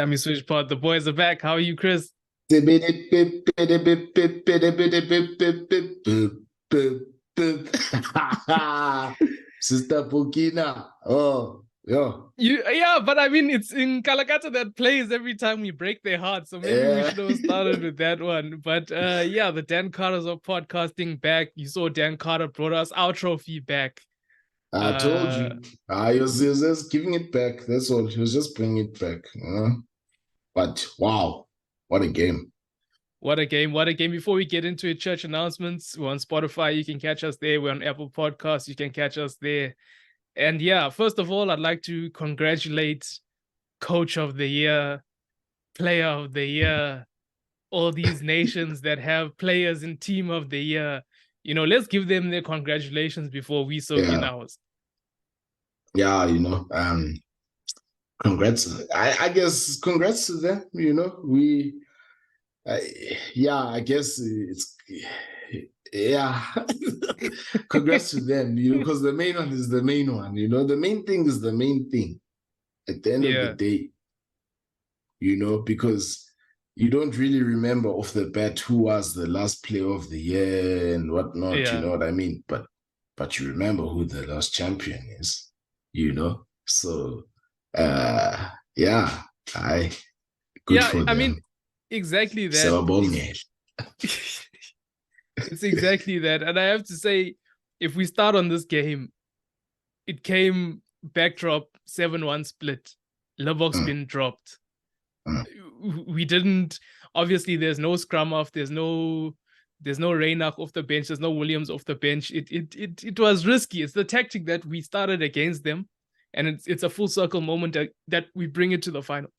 Sammy Switchpod, the boys are back. How are you, Chris? Sister Pokina. Oh, yeah. But I mean, it's in Kalakata that plays every time we break their hearts. So maybe we should have started with that one. But the Dan Carters of podcasting back. You saw Dan Carter brought us our trophy back. I told you. He was just giving it back. That's all. He was just bringing it back. But wow, what a game. What a game. What a game. Before we get into it, church announcements, we're on Spotify. You can catch us there. We're on Apple Podcasts. You can catch us there. And first of all, I'd like to congratulate Coach of the Year, Player of the Year, all these nations that have players in Team of the Year. Let's give them their congratulations before we soak in ours. Yeah, congrats. I guess congrats to them. I guess it's congrats to them, because the main one is the main one. The main thing is the main thing at the end of the day, because you don't really remember off the bat who was the last player of the year and whatnot. You know what I mean? But you remember who the last champion is, so good for them. I mean, exactly that. It's exactly that. And I have to say, if we start on this game, it came backdrop 7-1 split. Boks been dropped. We didn't, obviously there's no scrum off, there's no Reynach off the bench, there's no Williams off the bench. It was risky. It's the tactic that we started against them, and it's a full circle moment that we bring it to the final.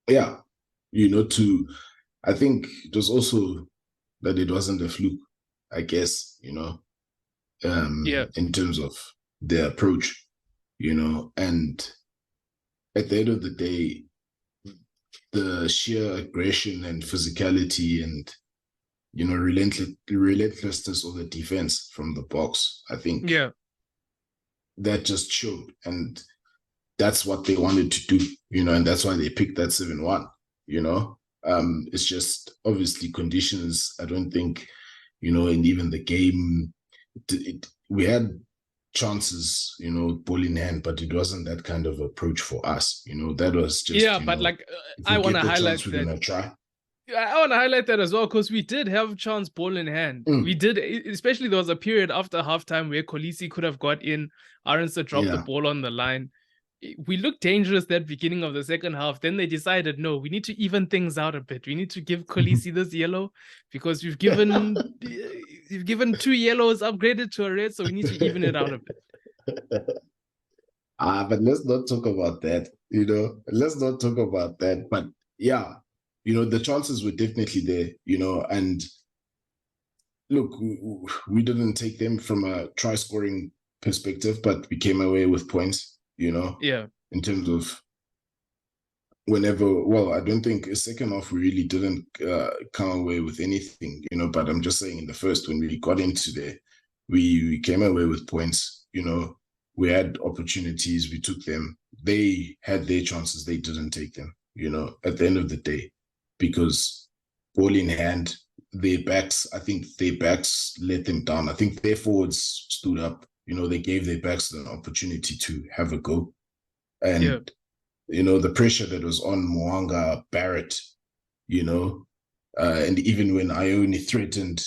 Yeah. I think it was also that it wasn't a fluke, I guess, in terms of their approach, and at the end of the day, the sheer aggression and physicality and, relentlessness of the defense from the Boks, I think that just showed. And that's what they wanted to do, and that's why they picked that 7-1, it's just obviously conditions. I don't think, and even the game, we had chances, ball in hand, but it wasn't that kind of approach for us. That was just I want to highlight that. We're gonna try. I want to highlight that as well, because we did have chance ball in hand. We did, especially there was a period after halftime where Kolisi could have got in, Arnster dropped the ball on the line. We looked dangerous that beginning of the second half. Then they decided, no, we need to even things out a bit. We need to give Kolisi this yellow, because you've given 2 yellows upgraded to a red, so we need to even it out a bit. But let's not talk about that. Let's not talk about that. But yeah, the chances were definitely there. And look, we didn't take them from a try scoring perspective, but we came away with points. In terms of I don't think a second half we really didn't come away with anything, but I'm just saying in the first, when we got into there, we came away with points. We had opportunities, we took them. They had their chances, they didn't take them, at the end of the day, because ball in hand, their backs let them down. I think their forwards stood up. They gave their backs an opportunity to have a go. And, the pressure that was on Moanga, Barrett, and even when Ione threatened,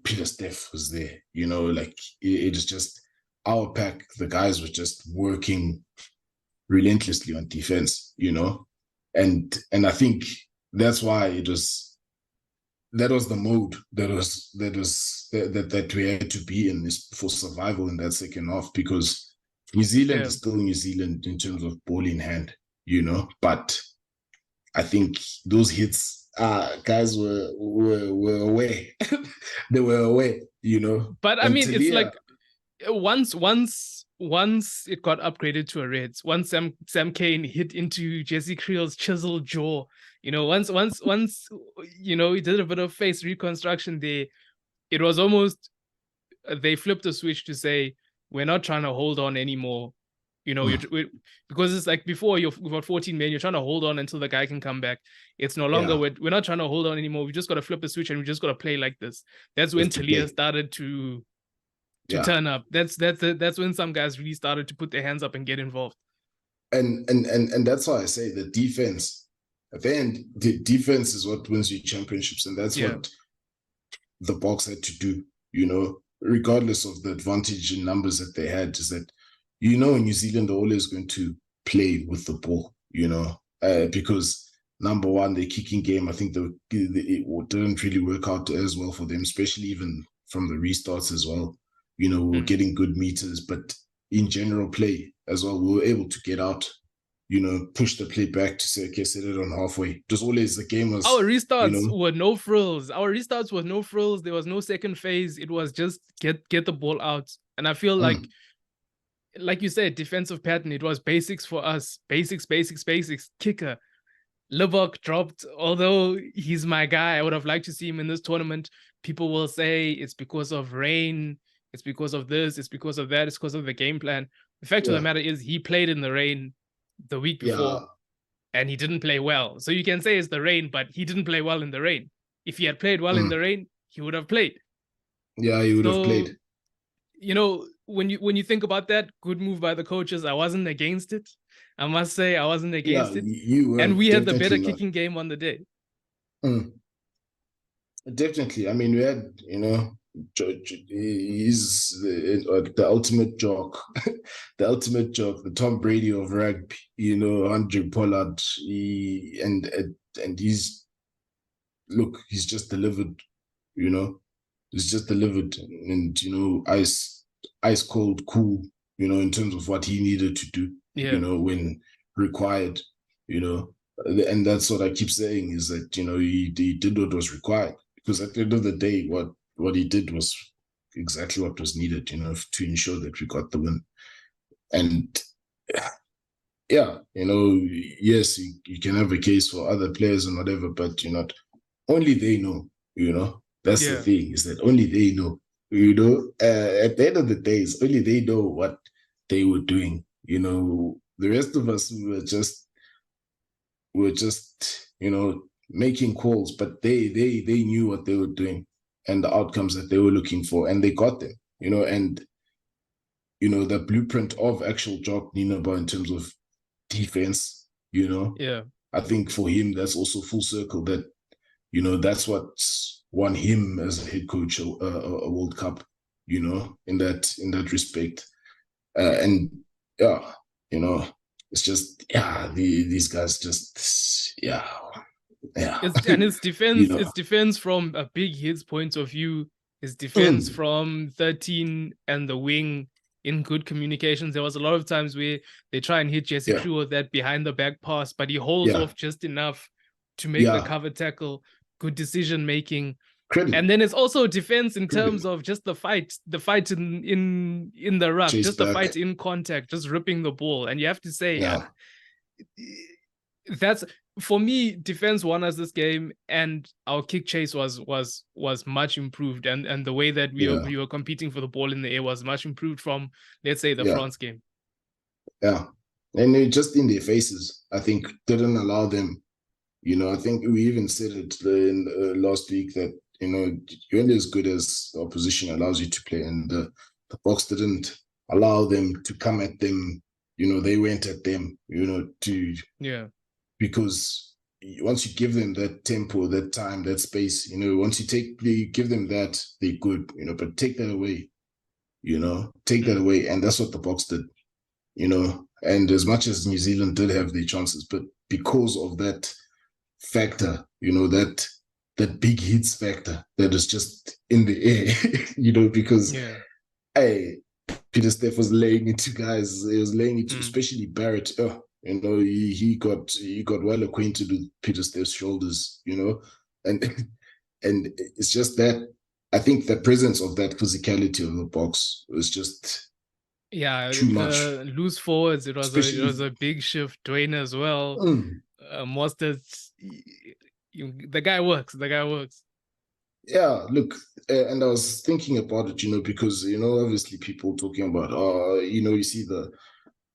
Peter Steph was there, it was just our pack. The guys were just working relentlessly on defense, and I think that's why that was the mode that we had to be in this for survival in that second half, because New Zealand is still New Zealand in terms of ball in hand, but I think those hits, guys were away. They were away, But I mean, it's like once it got upgraded to a Reds, once Sam Kane hit into Jesse Creel's chiseled jaw, once he did a bit of face reconstruction there, it was almost, they flipped the switch to say, we're not trying to hold on anymore. You know, because it's like before you've got 14 men, you're trying to hold on until the guy can come back. It's no longer we're not trying to hold on anymore. We just got to flip a switch and we just got to play like this. That's when Talia started to turn up. That's when some guys really started to put their hands up and get involved. And that's why I say the defense. At the end, the defense is what wins you championships, and that's what the Boks had to do. You know, regardless of the advantage in numbers that they had, is that, you know, New Zealand are always going to play with the ball, you know, because number one, their kicking game, I think it didn't really work out as well for them, especially even from the restarts as well. You know, we were getting good meters, but in general play as well, we were able to get out, you know, push the play back to say, okay, set it on halfway. Just always the game was... Our restarts were no frills. Our restarts were no frills. There was no second phase. It was just get the ball out. And I feel like you said, defensive pattern, it was basics for us. Basics. Kicker. Libbok dropped, although he's my guy. I would have liked to see him in this tournament. People will say it's because of rain, it's because of this, it's because of that, it's because of the game plan. The fact of the matter is he played in the rain the week before and he didn't play well. So you can say it's the rain, but he didn't play well in the rain. If he had played well in the rain, he would have played. Yeah, he would have played. You know, when you think about that, good move by the coaches. I wasn't against it. I must say I wasn't against it. You were, and we had the better kicking game on the day. Definitely. I mean, we had, you know, he's the ultimate jock, the Tom Brady of rugby, you know, Andre Pollard. And he's just delivered, you know. He's just delivered, and, you know, ice cold, cool, you know, in terms of what he needed to do, you know, when required, you know. And that's what I keep saying, is that, you know, he did what was required, because at the end of the day, what he did was exactly what was needed, you know, to ensure that we got the win. And yeah, you know, yes, you can have a case for other players and whatever, but, you know, only they know, you know. That's the thing, is that only they know, you know. At the end of the day, it's only they know what they were doing, you know. The rest of us were just, you know, making calls, but they knew what they were doing and the outcomes that they were looking for, and they got them, you know. And, you know, the blueprint of actual Jock Nienaber in terms of defense, you know. I think for him, that's also full circle, that, you know, that's what's won him as a head coach a World Cup, you know, in that respect. And yeah, you know, it's just, these guys just, and his defense, you know, his defense from a big hits point of view, his defense from 13 and the wing in good communications. There was a lot of times where they try and hit Jesse Crew with that behind the back pass, but he holds off just enough to make the cover tackle. Good decision making. And then it's also defense in terms of just the fight in the ruck, just the fight in contact, just ripping the ball. And you have to say, that's, for me, defense won us this game, and our kick chase was much improved, and the way that we were competing for the ball in the air was much improved from, let's say, the France game. Yeah, and just in their faces, I think, didn't allow them. You know, I think we even said it in last week that, you know, you're only as good as the opposition allows you to play, and the Boks didn't allow them to come at them. You know, they went at them, you know, because once you give them that tempo, that time, that space, you know, once you give them that, they're good, you know, but take that away, you know, that away. And that's what the Boks did, you know. And as much as New Zealand did have their chances, but because of that factor, you know, that big hits factor that is just in the air, you know, because Peter Steph was laying into guys. He was laying into, especially Barrett. You know, he got well acquainted with Peter Steph's shoulders, you know, and it's just that, I think the presence of that physicality of the Boks was just too much. Loose forwards, it was a big shift. Dwayne as well. Mostert, the guy works. Yeah, look, and I was thinking about it, you know, because, you know, obviously people talking about, you know, you see the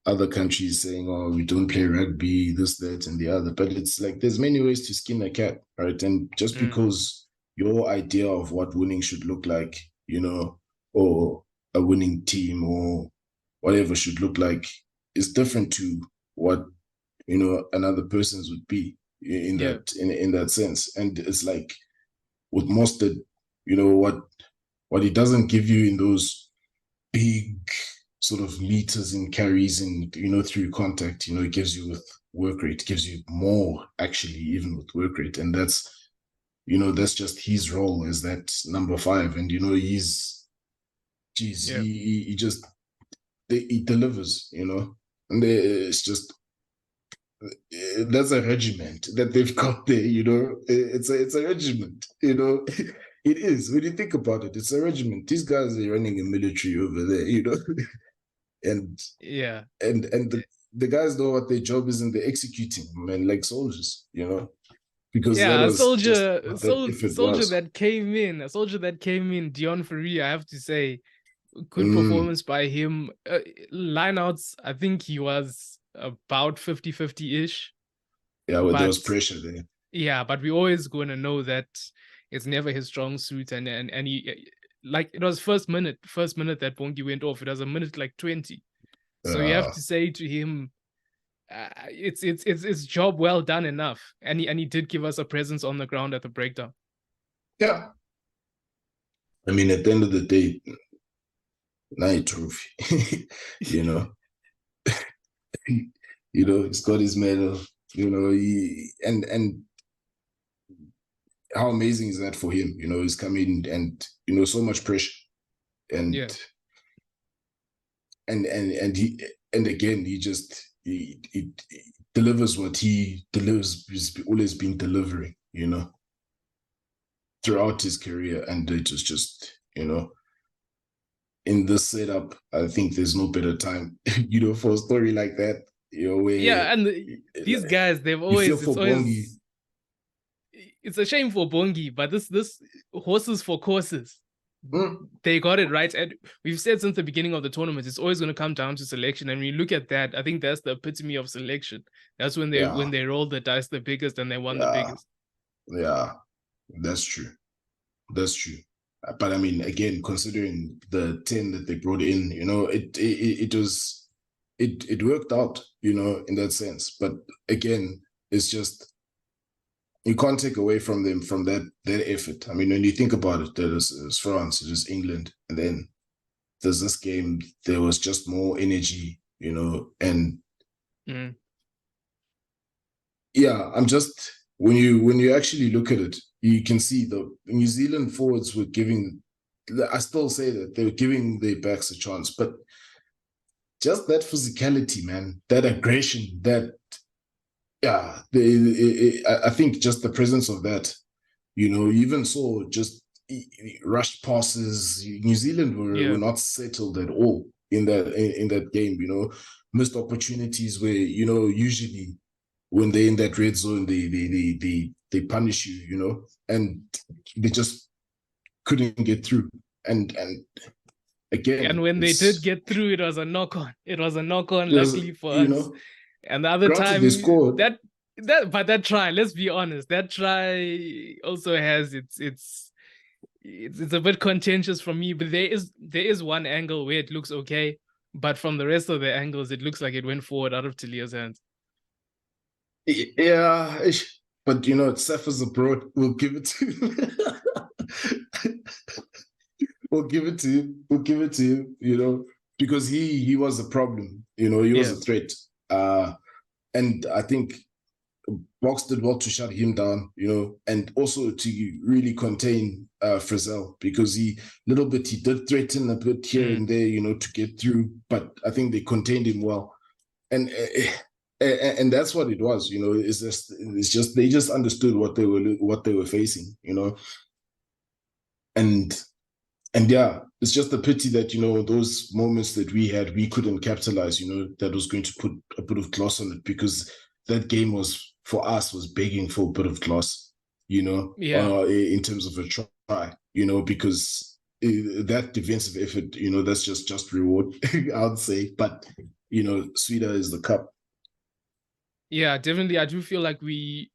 other countries saying, oh, we don't play rugby, this, that, and the other. But it's like there's many ways to skin a cat, right? And just because your idea of what winning should look like, or a winning team or whatever should look like is different to what, another person's would be in that sense. And it's like with Mostert, what he doesn't give you in those big sort of meters and carries and through contact, it gives you with work rate, gives you more actually even with work rate. And that's just his role as that number 5. And he's he just he delivers, and it's just that's a regiment that they've got there, it's a regiment, It is, when you think about it, it's a regiment. These guys are running a military over there, and the guys know what their job is and they're executing, man, like soldiers, because that was soldier was. that came in, Dion Ferreira, I have to say, good performance by him. Lineouts, I think he was about 50-50-ish. Yeah, well, there was pressure there. Yeah, but we always going to know that it's never his strong suit, and he, like, it was first minute that Bongi went off. It was a minute like 20. So you have to say to him, it's job well done enough, and he did give us a presence on the ground at the breakdown. Yeah, I mean, at the end of the day, night trophy, he's got his medal, and how amazing is that for him? He's coming and so much pressure, and and again he delivers what he delivers. He's always been delivering, throughout his career, and it was just in this setup, I think there's no better time, for a story like that, where and these guys, they've always, it's a shame for Bongi, but this horses for courses. They got it right. And we've said since the beginning of the tournament, it's always going to come down to selection. And when you look at that, I think that's the epitome of selection. That's when they roll the dice the biggest and they won the biggest. Yeah, that's true. That's true. But I mean, again, considering the 10 that they brought in, it worked out, in that sense. But again, it's just, you can't take away from them from that effort. I mean, when you think about it, there was France, it was England, and then there's this game, there was just more energy, and yeah, I'm just, when you actually look at it, you can see the New Zealand forwards were giving, I still say that they were giving their backs a chance, but just that physicality, man, that aggression, that, yeah, I think just the presence of that, you even saw just rush passes. New Zealand were not settled at all in that game, missed opportunities where, usually when they're in that red zone, they punish you, and they just couldn't get through. And again, and when they did get through, it was a knock-on. Luckily for us. And the other time they scored. But that try, let's be honest, that try also has it's a bit contentious for me. But there is one angle where it looks okay, but from the rest of the angles, it looks like it went forward out of Talia's hands. Yeah, but Cephas abroad. We'll give it to him. We'll give it to him. Because he was a problem. He was a threat. And I think Boks did well to shut him down, and also to really contain Frizzell, because he did threaten a bit here and there, to get through, but I think they contained him well. And that's what it was, it's just they just understood what they were facing, and yeah, it's just a pity that those moments that we had, we couldn't capitalize, that was going to put a bit of gloss on it, because that game was, for us, was begging for a bit of gloss, in terms of a try, because that defensive effort, that's just reward, I would say. But sweeter is the cup. Yeah, definitely. I do feel like the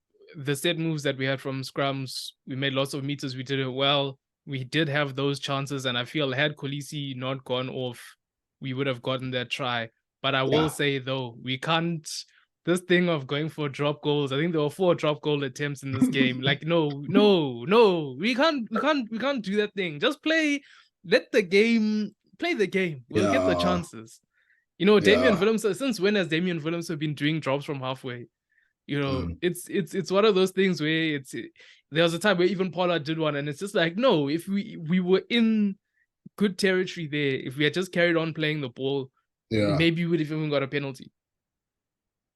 set moves that we had from scrums, we made lots of meters, we did it well. We did have those chances, and I feel had Kolisi not gone off, we would have gotten that try. But I will say though, we can't, this thing of going for drop goals, I think there were 4 drop goal attempts in this game. Like, no, we can't do that thing. Just play, let the game play the game. We'll get the Yeah, chances. Damian yeah. Willems, since when has Damian Willems been doing drops from halfway? Mm. It's one of those things where there was a time where even Pollard did one, and it's just like, no, if we were in good territory there, if we had just carried on playing the ball, Yeah. maybe we would have even got a penalty.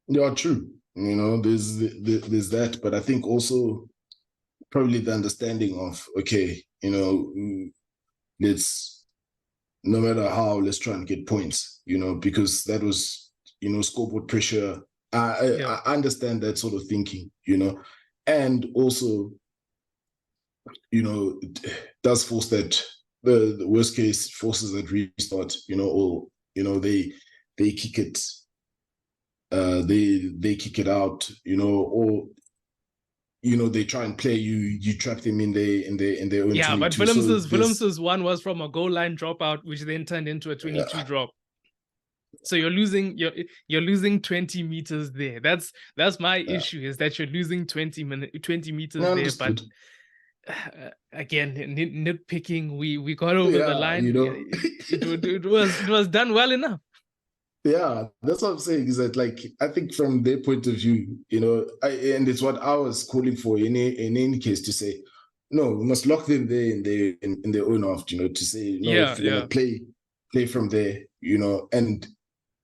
Yeah, true. There's that, but I think also probably the understanding of, okay, let's, no matter how, let's try and get points, because that was, scoreboard pressure. I understand that sort of thinking, and also, it does force that the worst case forces that restart, or, they kick it, they kick it out, or they try and play you trap them in their own 22. But Willems's one was from a goal line dropout, which then turned into a 22 drop. So you're losing 20 meters there. That's my issue, is that you're losing 20 meters there. Understood. But again, nitpicking, we got over the line. It was done well enough. Yeah, that's what I'm saying, is that, like, I think from their point of view, and it's what I was calling for in any case, to say, no, we must lock them there in their own half, to say, no, if you're gonna play from there,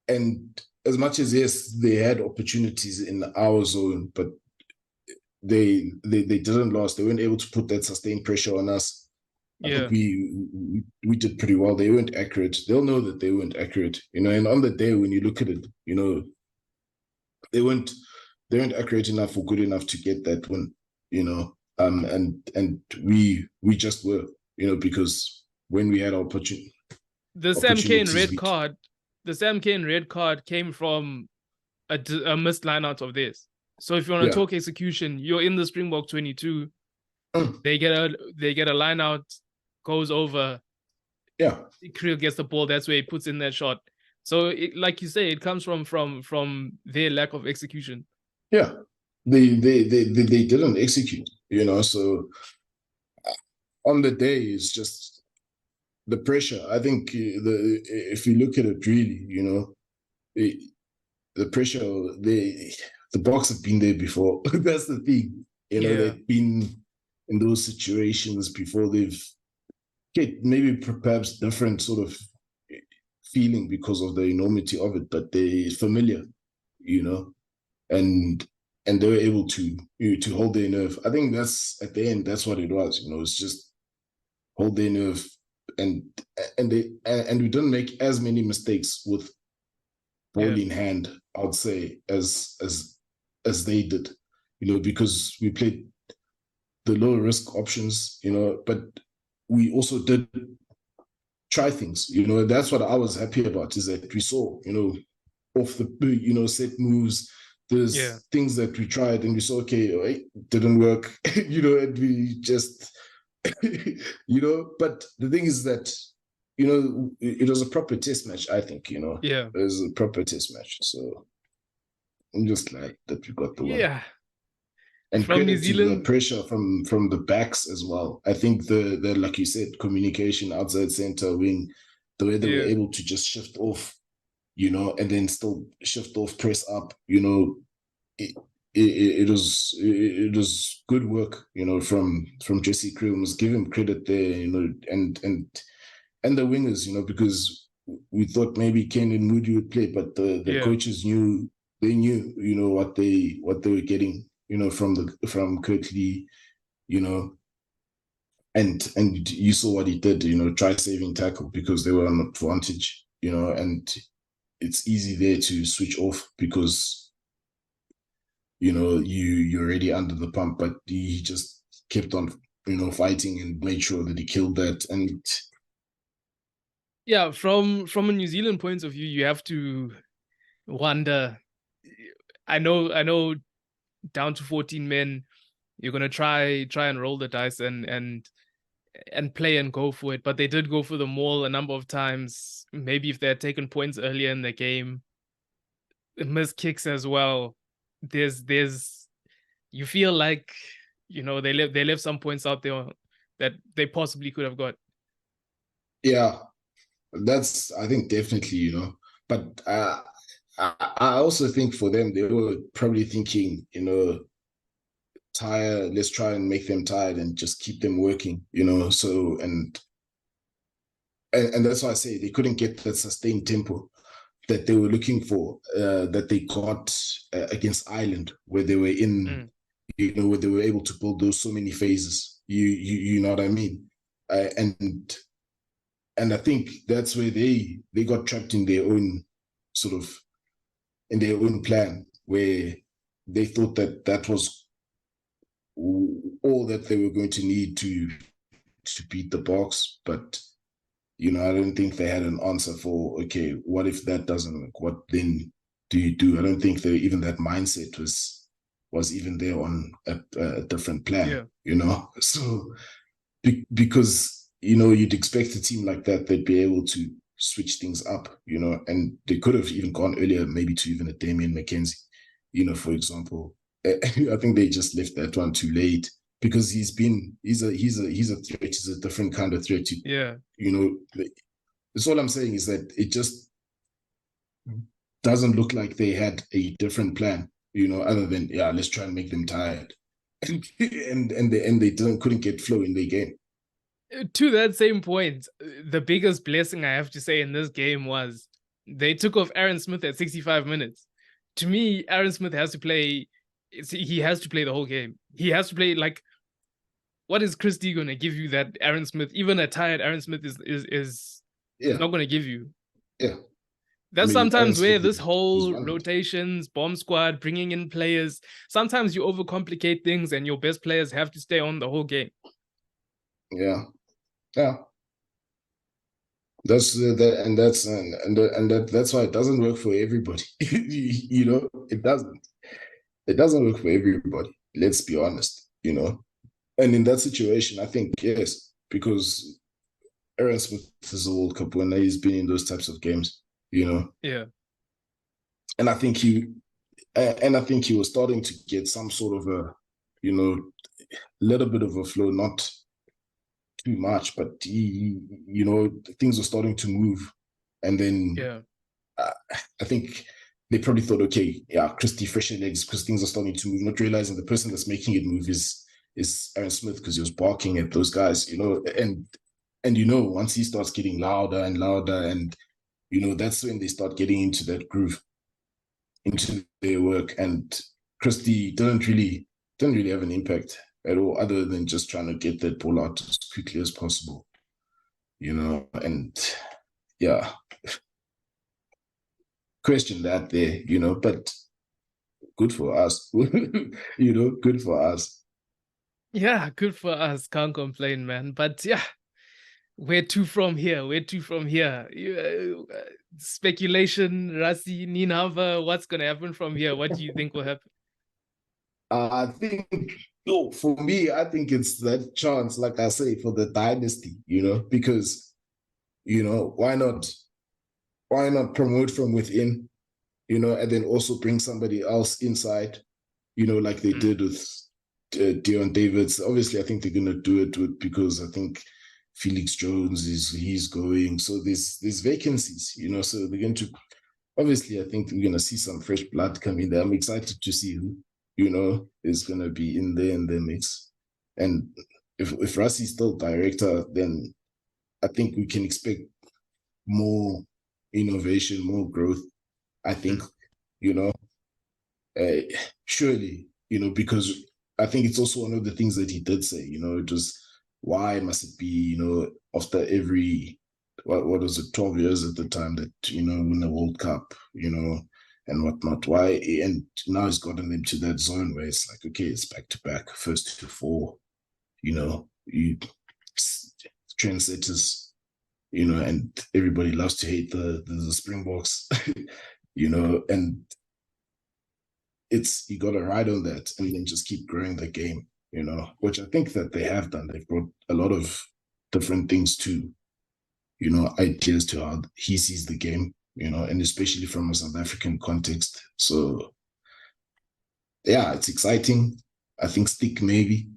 and as much as, yes, they had opportunities in our zone, but they didn't last. They weren't able to put that sustained pressure on us. I think we did pretty well. They weren't accurate. They'll know that they weren't accurate, and on the day when you look at it, they weren't accurate enough or good enough to get that win, and we just were, because when we had opportunity. The Sam Cane red card came from a missed line out of this. So if you want to talk execution, you're in the Springbok 22. They get a line out, goes over. Yeah, Creel gets the ball. That's where he puts in that shot. So, like you say, it comes from their lack of execution. Yeah, they didn't execute. So on the day, it's just the pressure. I think if you look at it really, the pressure. The Boks have been there before. That's the thing. They've been in those situations before. They've get maybe perhaps different sort of feeling because of the enormity of it, but they're familiar, and they were able to hold their nerve. I think that's, at the end, that's what it was. It's just hold their nerve, and we didn't make as many mistakes with ball in hand, I would say, as they did, because we played the low risk options, but we also did try things, that's what I was happy about, is that we saw, off the, set moves, there's things that we tried and we saw, okay, it didn't work, and we just, but the thing is that, it was a proper test match, I think, it was a proper test match. So I'm just glad that we got the win. Yeah. And from New Zealand, the pressure from the backs as well. I think the like you said, communication outside center wing, the way they were able to just shift off, and then still shift off, press up, it was good work, from Jesse Creel. Must give him credit there, and the wingers, because we thought maybe Ken and Moody would play, but the coaches knew, what they were getting, from Kirkley, and you saw what he did, try saving tackle, because they were on advantage, and it's easy there to switch off because, you're already under the pump, but he just kept on, fighting and made sure that he killed that. And from a New Zealand point of view, you have to wonder. I know down to 14 men, you're gonna try and roll the dice and play and go for it. But they did go for the maul a number of times. Maybe if they had taken points earlier in the game, missed kicks as well. There's you feel like, they left some points out there that they possibly could have got. Yeah, that's, I think, definitely, but I also think for them, they were probably thinking, tired, let's try and make them tired and just keep them working, so, and that's why I say they couldn't get that sustained tempo that they were looking for, that they got against Ireland, where they were in, where they were able to build those so many phases. You know what I mean? And I think that's where they got trapped in their own sort of, in their own plan, where they thought that was all that they were going to need to beat the Boks. But I don't think they had an answer for, okay, what if that doesn't work? What then do you do? I don't think even that mindset was even there on a different plan. So because you'd expect a team like that, they'd be able to switch things up, and they could have even gone earlier, maybe to even a Damien McKenzie, for example. I think they just left that one too late, because he's a threat. He's a different kind of threat. That's all I'm saying, is that it just doesn't look like they had a different plan, other than, let's try and make them tired. and they couldn't get flow in their game. To that same point, the biggest blessing I have to say in this game was they took off Aaron Smith at 65 minutes. To me, Aaron Smith has to play. He has to play the whole game. He has to play, like, what is Chris D going to give you that Aaron Smith, even a tired Aaron Smith, is not going to give you? Yeah. That's sometimes where this whole rotations, bomb squad, bringing in players, sometimes you overcomplicate things and your best players have to stay on the whole game. Yeah. That's that's why it doesn't work for everybody. It doesn't work for everybody. Let's be honest. And in that situation, I think, yes, because Aaron Smith is a World Cup winner. He's been in those types of games. Yeah. And I think he was starting to get some sort of a, little bit of a flow, not too much, but things were starting to move. And then I think they probably thought, okay, Christie, fresher legs, because things are starting to move, not realizing the person that's making it move is Aaron Smith, because he was barking at those guys, and once he starts getting louder and louder, and that's when they start getting into that groove, into their work. And Christie didn't really have an impact at all, other than just trying to get that ball out as quickly as possible, and question that there, but good for us, good for us. Yeah, good for us. Can't complain, man. But yeah, where to from here? Speculation, Rassie, Ninhava, what's going to happen from here? What do you think will happen? I think, for me, I think it's that chance, like I say, for the dynasty, because, why not promote from within, and then also bring somebody else inside, like they did with Deon Davids. Obviously, I think they're going to do it because I think Felix Jones he's going. So there's vacancies, so they're going to, obviously, I think we're going to see some fresh blood come in there. I'm excited to see who, is going to be in there in the mix. And if Rassie's still director, then I think we can expect more innovation, more growth, I think, surely, because I think it's also one of the things that he did say, it was, why must it be, after every, what was it, 12 years at the time that, win the World Cup, and whatnot, why? And now he's gotten them to that zone where it's like, okay, it's back to back, first to four, you trendsetters, and everybody loves to hate the Springboks. and you got to ride on that and then just keep growing the game, which I think that they have done. They've brought a lot of different things to, ideas to how he sees the game, and especially from a South African context. So, yeah, it's exciting. I think Stick maybe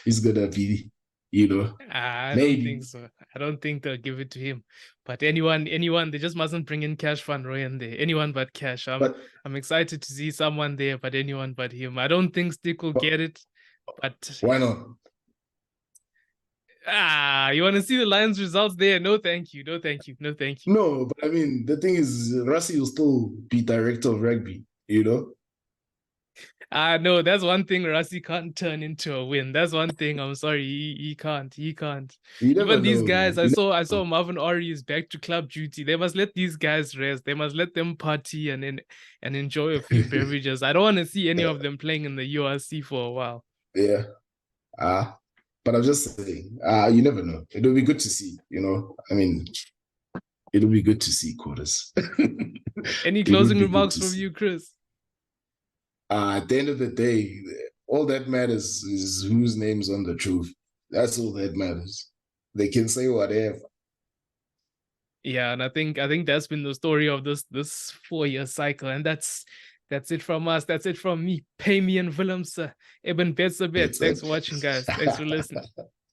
is going to be, I maybe. don't think so. I don't think they'll give it to him. But anyone, they just mustn't bring in Cash Van Rooyen there. Anyone but Cash. I'm excited to see someone there, but anyone but him. I don't think Stick will get it. But why not? You want to see the Lions results there? No, thank you. No, thank you. No, thank you. No, but I mean, the thing is, Rassie will still be director of rugby, No, that's one thing Rassie can't turn into a win. That's one thing. I'm sorry, he can't. He can't. You never Even these know, guys, man. I saw Marvin Ori is back to club duty. They must let these guys rest. They must let them party and enjoy a few beverages. I don't want to see any of them playing in the URC for a while. Yeah. But I'm just saying, you never know. It'll be good to see, I mean, it'll be good to see, Quarters. Any closing remarks from you, Chris? At the end of the day, all that matters is whose name's on the truth. That's all that matters. They can say whatever. Yeah, and I think that's been the story of this 4-year cycle, and that's it from us. That's it from me, Payme and Willem. Eben Betsabet. Thanks for watching, guys. Thanks for listening.